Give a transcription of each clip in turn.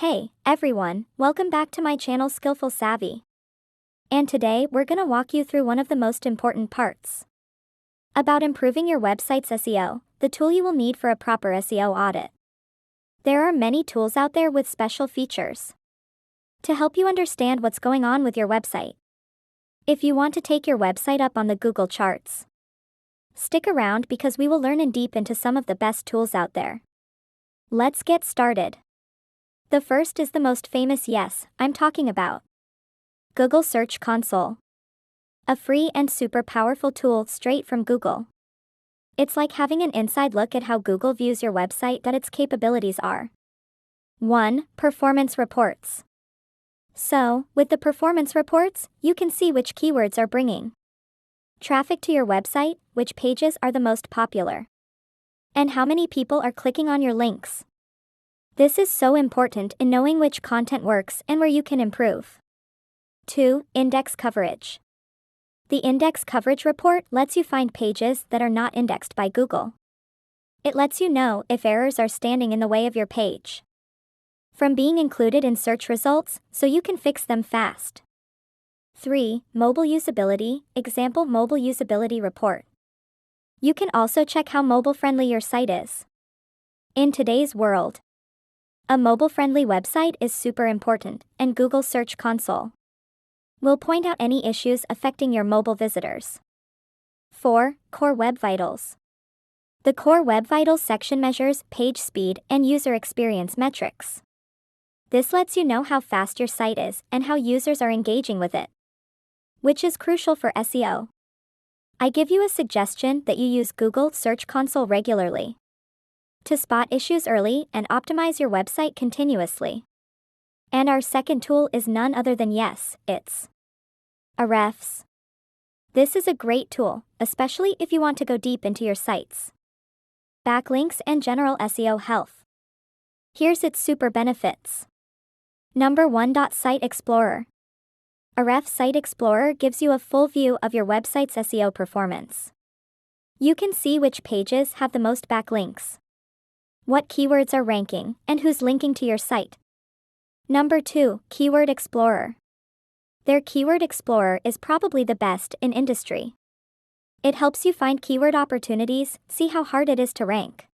Hey, everyone, welcome back to my channel Skillful Savvy. And today we're gonna walk you through one of the most important parts about improving your website's SEO, the tool you will need for a proper SEO audit. There are many tools out there with special features to help you understand what's going on with your website. If you want to take your website up on the Google charts, stick around because we will learn in deep into some of the best tools out there. Let's get started. The first is the most famous, yes, I'm talking about Google Search Console. A free and super powerful tool straight from Google. It's like having an inside look at how Google views your website that its capabilities are. 1. Performance reports. So, with the performance reports, you can see which keywords are bringing traffic to your website, which pages are the most popular, and how many people are clicking on your links. This is so important in knowing which content works and where you can improve. 2. Index coverage. The index coverage report lets you find pages that are not indexed by Google. It lets you know if errors are standing in the way of your page from being included in search results, so you can fix them fast. 3. Mobile usability, example mobile usability report. You can also check how mobile-friendly your site is. In today's world, a mobile-friendly website is super important, and Google Search Console will point out any issues affecting your mobile visitors. 4. Core Web Vitals. The Core Web Vitals section measures page speed and user experience metrics. This lets you know how fast your site is and how users are engaging with it, which is crucial for SEO. I give you a suggestion that you use Google Search Console regularly to spot issues early and optimize your website continuously. And our second tool is none other than it's Ahrefs. This is a great tool, especially if you want to go deep into your site's backlinks and general SEO health. Here's its super benefits. Number 1. Site Explorer. Ahrefs Site Explorer gives you a full view of your website's SEO performance. You can see which pages have the most backlinks, what keywords are ranking, and who's linking to your site. Number 2. Keyword Explorer. Their Keyword Explorer is probably the best in industry. It helps you find keyword opportunities, see how hard it is to rank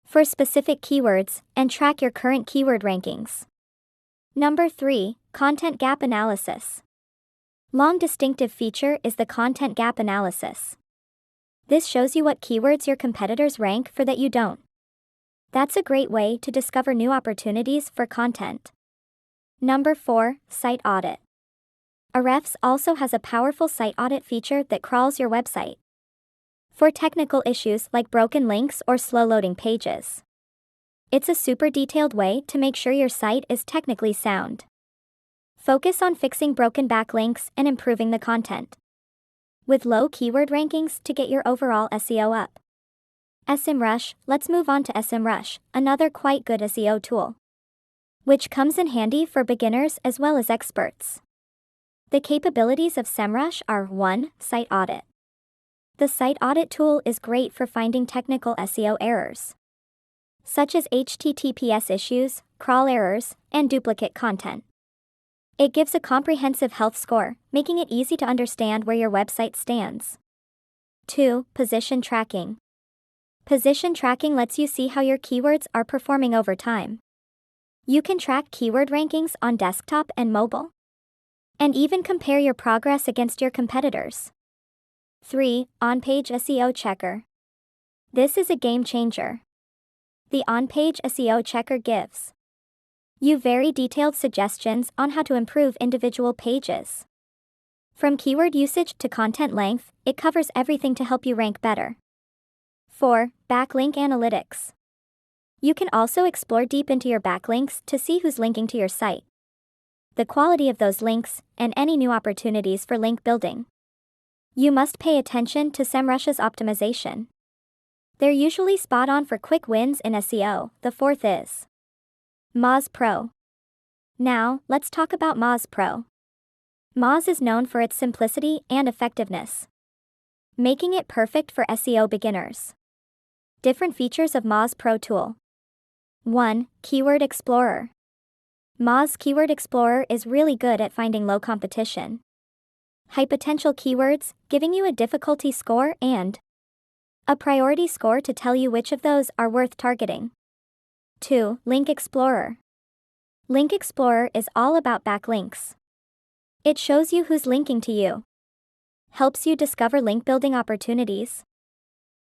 for specific keywords, and track your current keyword rankings. Number 3. Content Gap Analysis. Long distinctive feature is the Content Gap Analysis. This shows you what keywords your competitors rank for that you don't. That's a great way to discover new opportunities for content. Number 4. Site Audit. Ahrefs also has a powerful site audit feature that crawls your website for technical issues like broken links or slow loading pages. It's a super detailed way to make sure your site is technically sound. Focus on fixing broken backlinks and improving the content with low keyword rankings to get your overall SEO up. SEMrush. Let's move on to SEMrush, another quite good SEO tool, which comes in handy for beginners as well as experts. The capabilities of SEMrush are 1. Site Audit. The Site Audit tool is great for finding technical SEO errors, such as HTTPS issues, crawl errors, and duplicate content. It gives a comprehensive health score, making it easy to understand where your website stands. 2. Position Tracking. Position tracking lets you see how your keywords are performing over time. You can track keyword rankings on desktop and mobile, and even compare your progress against your competitors. 3. On-Page SEO Checker. This is a game changer. The On-Page SEO Checker gives you very detailed suggestions on how to improve individual pages. From keyword usage to content length, it covers everything to help you rank better. 4. Backlink Analytics. You can also explore deep into your backlinks to see who's linking to your site, the quality of those links, and any new opportunities for link building. You must pay attention to SEMrush's optimization. They're usually spot on for quick wins in SEO. The fourth is Moz Pro. Now, let's talk about Moz Pro. Moz is known for its simplicity and effectiveness, making it perfect for SEO beginners. Different features of Moz Pro tool. 1. Keyword Explorer. Moz Keyword Explorer is really good at finding low competition, high potential keywords, giving you a difficulty score and a priority score to tell you which of those are worth targeting. 2. Link Explorer. Link Explorer is all about backlinks. It shows you who's linking to you, helps you discover link building opportunities,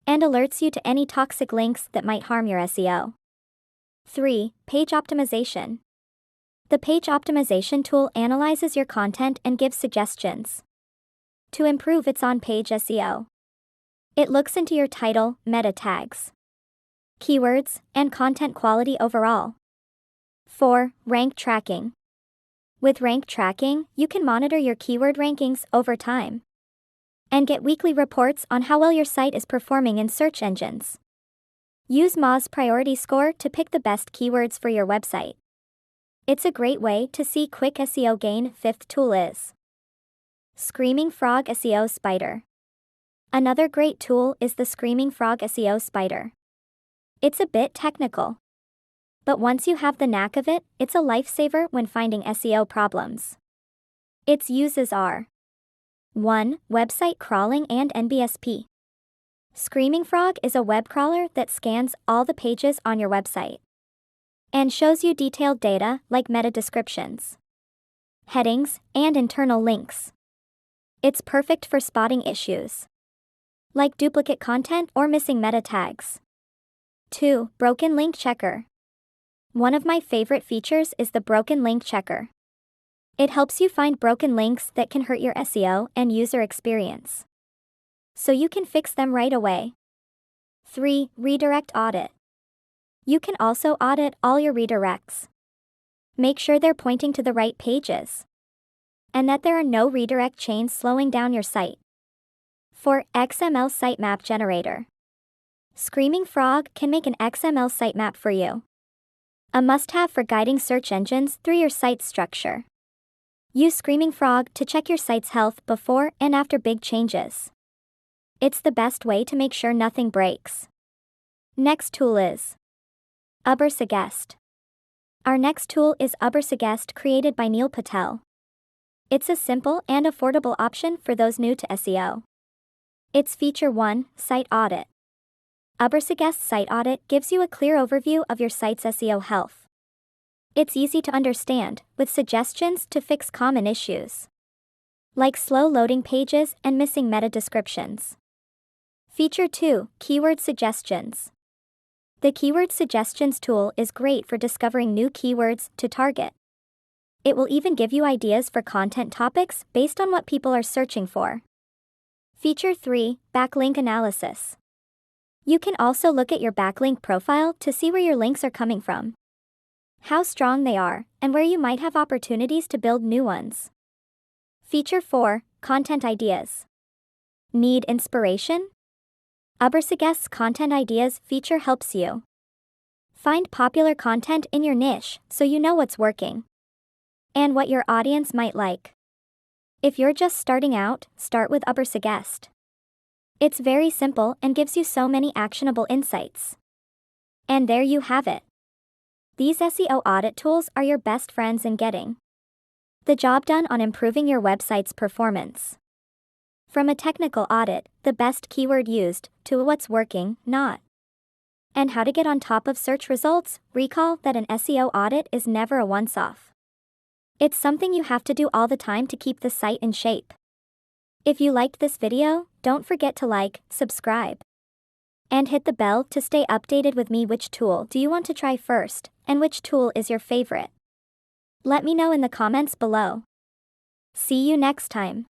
and alerts you to any toxic links that might harm your SEO. 3. Page Optimization. The page optimization tool analyzes your content and gives suggestions to improve its on-page SEO. It looks into your title, meta tags, keywords, and content quality overall. 4. Rank Tracking. With rank tracking, you can monitor your keyword rankings over time and get weekly reports on how well your site is performing in search engines. Use Moz Priority Score to pick the best keywords for your website. It's a great way to see quick SEO gain. 5th tool is Screaming Frog SEO Spider. Another great tool is the Screaming Frog SEO Spider. It's a bit technical, but once you have the knack of it, it's a lifesaver when finding SEO problems. Its uses are 1. Website crawling and NBSP. Screaming Frog is a web crawler that scans all the pages on your website and shows you detailed data like meta descriptions, headings, and internal links. It's perfect for spotting issues like duplicate content or missing meta tags. 2. Broken Link Checker. One of my favorite features is the Broken Link Checker. It helps you find broken links that can hurt your SEO and user experience, so you can fix them right away. 3. Redirect Audit. You can also audit all your redirects. Make sure they're pointing to the right pages, and that there are no redirect chains slowing down your site. 4. XML Sitemap Generator. Screaming Frog can make an XML sitemap for you, a must-have for guiding search engines through your site's structure. Use Screaming Frog to check your site's health before and after big changes. It's the best way to make sure nothing breaks. Next tool is Ubersuggest. Our next tool is Ubersuggest, created by Neil Patel. It's a simple and affordable option for those new to SEO. It's Feature 1, Site Audit. Ubersuggest Site Audit gives you a clear overview of your site's SEO health. It's easy to understand, with suggestions to fix common issues, like slow loading pages and missing meta descriptions. Feature 2, Keyword Suggestions. The Keyword Suggestions tool is great for discovering new keywords to target. It will even give you ideas for content topics based on what people are searching for. Feature 3, Backlink Analysis. You can also look at your backlink profile to see where your links are coming from, how strong they are, and where you might have opportunities to build new ones. Feature 4, Content Ideas. Need inspiration? Ubersuggest's Content Ideas feature helps you find popular content in your niche so you know what's working and what your audience might like. If you're just starting out, start with Ubersuggest. It's very simple and gives you so many actionable insights. And there you have it. These SEO audit tools are your best friends in getting the job done on improving your website's performance. From a technical audit, the best keyword used, to what's working, not, and how to get on top of search results, recall that an SEO audit is never a once-off. It's something you have to do all the time to keep the site in shape. If you liked this video, don't forget to like, subscribe, and hit the bell to stay updated with me. Which tool do you want to try first, and which tool is your favorite? Let me know in the comments below. See you next time.